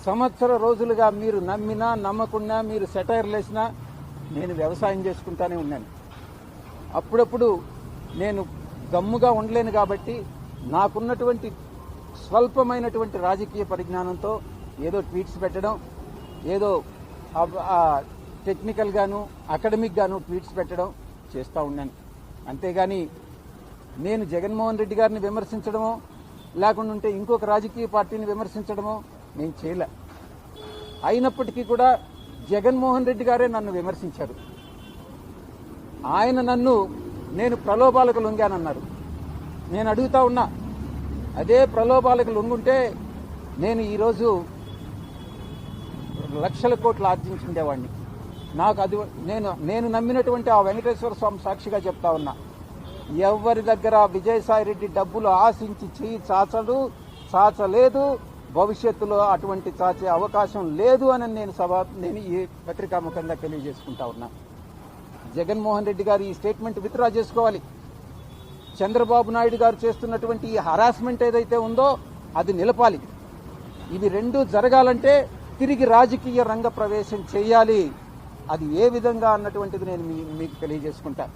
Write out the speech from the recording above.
సంవత్సర రోజులుగా మీరు నమ్మినా నమ్మకున్నా, మీరు సెటైర్లు వేసినా నేను వ్యవసాయం చేసుకుంటానే ఉన్నాను. అప్పుడప్పుడు నేను గమ్ముగా ఉండలేను కాబట్టి నాకున్నటువంటి స్వల్పమైనటువంటి రాజకీయ పరిజ్ఞానంతో ఏదో ట్వీట్స్ పెట్టడం, ఏదో టెక్నికల్ గాను అకాడమిక్ గాను ట్వీట్స్ పెట్టడం చేస్తూ ఉన్నాను. అంతేగాని నేను జగన్మోహన్ రెడ్డి గారిని విమర్శించడమో లేకుండా ఉంటే ఇంకొక రాజకీయ పార్టీని విమర్శించడమో నేను చేయలే. అయినప్పటికీ కూడా జగన్మోహన్ రెడ్డి గారే నన్ను విమర్శించారు. ఆయన నేను ప్రలోభాలకు లొంగానన్నారు. నేను అడుగుతా ఉన్నా, అదే ప్రలోభాలకు లొంగుంటే నేను ఈరోజు లక్షల కోట్లు ఆర్జించుండేవాడిని. నాకు అది నేను నమ్మినటువంటి ఆ వెంకటేశ్వర స్వామి సాక్షిగా చెప్తా ఉన్నా, ఎవరి దగ్గర విజయసాయిరెడ్డి డబ్బులు ఆశించి చెయ్యి చాచలేదు, భవిష్యత్తులో అటువంటి చాచే అవకాశం లేదు అని నేను ఈ పత్రికాముఖంగా తెలియజేసుకుంటా ఉన్నా. జగన్మోహన్ రెడ్డి గారు ఈ స్టేట్మెంట్ విత్డ్రా చేసుకోవాలి. చంద్రబాబు నాయుడు గారు చేస్తున్నటువంటి ఈ హరాస్మెంట్ ఏదైతే ఉందో అది నిలపాలి. ఇవి రెండూ జరగాలంటే తిరిగి రాజకీయ రంగ ప్రవేశం చేయాలి. అది ఏ విధంగా అన్నటువంటిది నేను మీకు తెలియజేసుకుంటా.